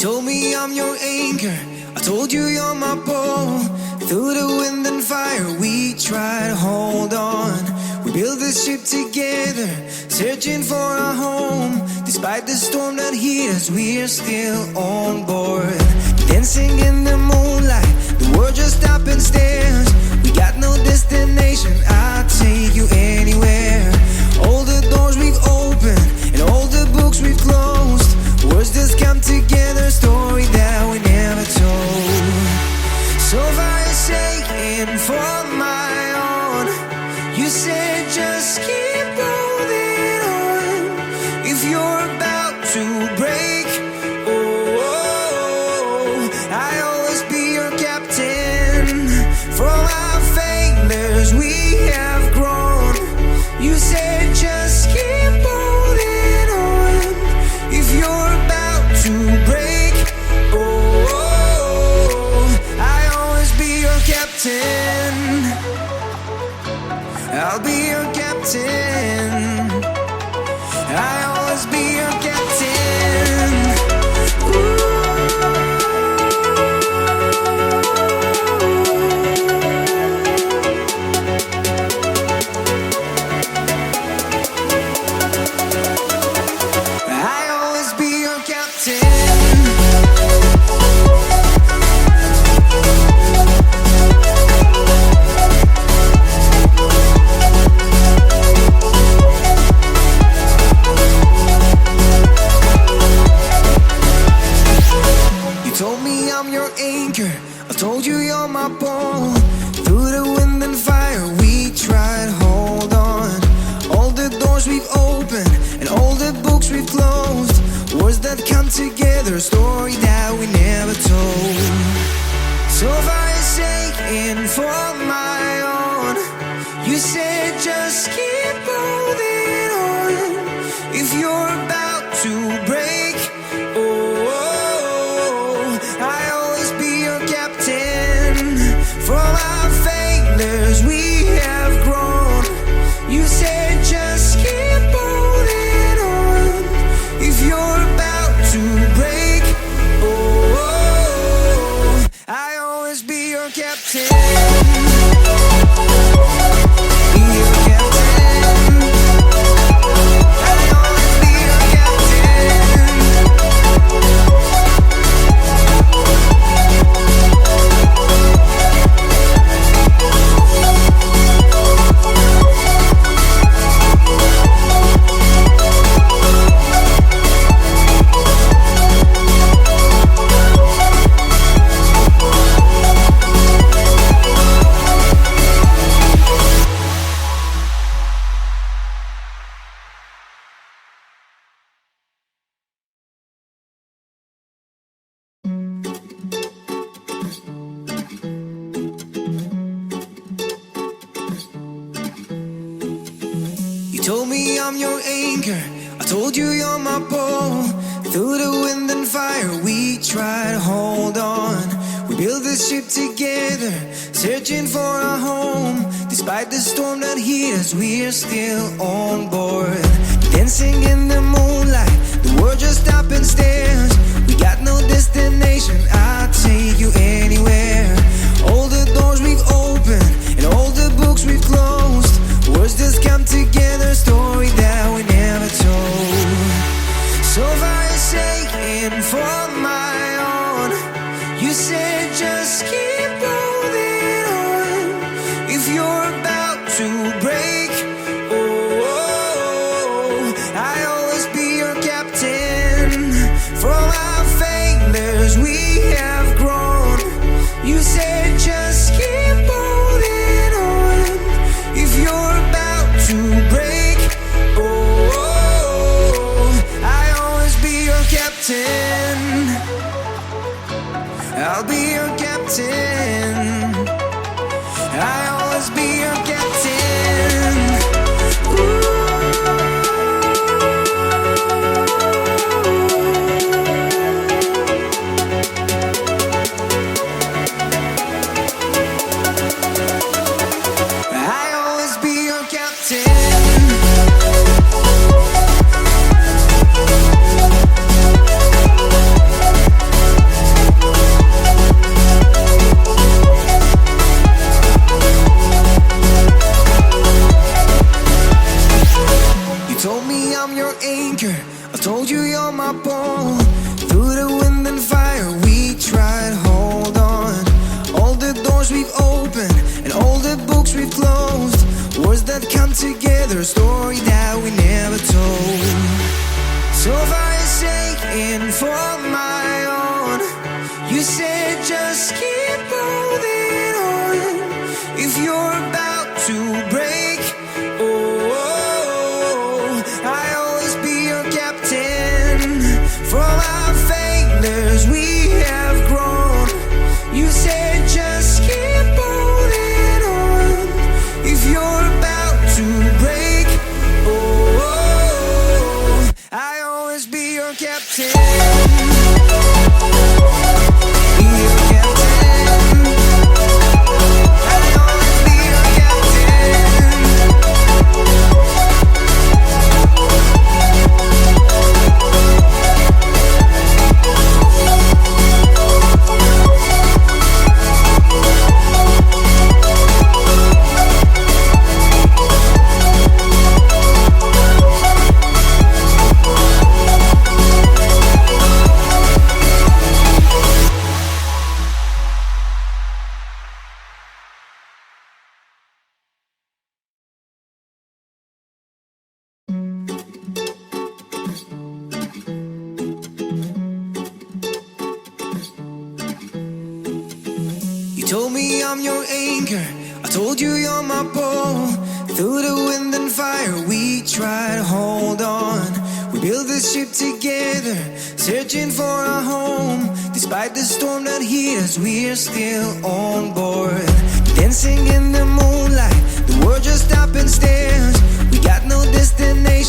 told me I'm your anchor, I told you you're my pole. Through the wind and fire we tried to hold on. We built this ship together, searching for a home. Despite the storm that hit us, we're still on board. Dancing in the moonlight, the world just stopped and stares. We got no destination, I'll take you anywhere. All the doors we've opened and all the books we've closed. Words just come together, story that we never told. So far you're shaking for my own. You said just keep holding on. If you're about to break, I'll always be your captain. From our failures we have grown. You said just keep holding on. If you're about to break, I'll always be your captain. I'll be your captain. I'll always be your captain. I'll always be your captain. I told you you're my pole. Through the wind and fire we tried to hold on. All the doors we've opened and all the books we've closed. Words that come together, a story that we never told. So far you're shaking for my own. You said just keep holding on. If you're about to break, I'll always be your captain. From our failures we have grown. You said just keep holding on. If you're about to break, I'll always be your captain. Be your captain. I'll always be your captain. Told me I'm your anchor, I told you you're my pole. Through the wind and fire we tried to hold on. We built this ship together, searching for a home. Despite the storm that hit us, we're still on board. Dancing in the moonlight, the world just stopped and stares. We got no destination, I'll take you anywhere. All the doors we've opened and all the books we've closed. Words just come together, story that we never told. So far you're shaking for my own. You said just keep holding on. If you're about to break, I'll always be your captain. From our failures we have grown. You said just keep holding on. If you're about to break, I'll always be your captain. I'll be your captain. I'll always be your captain. I'll always be your captain. together, a story that we never told. So far it's taken for my own. You said just keep holding on. If you're about to break, I always be your captain. From our failures we have grown. You said just keep holding on. If you're about to break, I always be your captain. Be your captain. I always be your captain. You told me I'm your anchor, I told you you're my pole. Through the wind and fire we try to hold on. We built this ship together, searching for a home. Despite the storm that hit us, we're still on board. Dancing in the moonlight, the world just stopped and stares. We got no destination.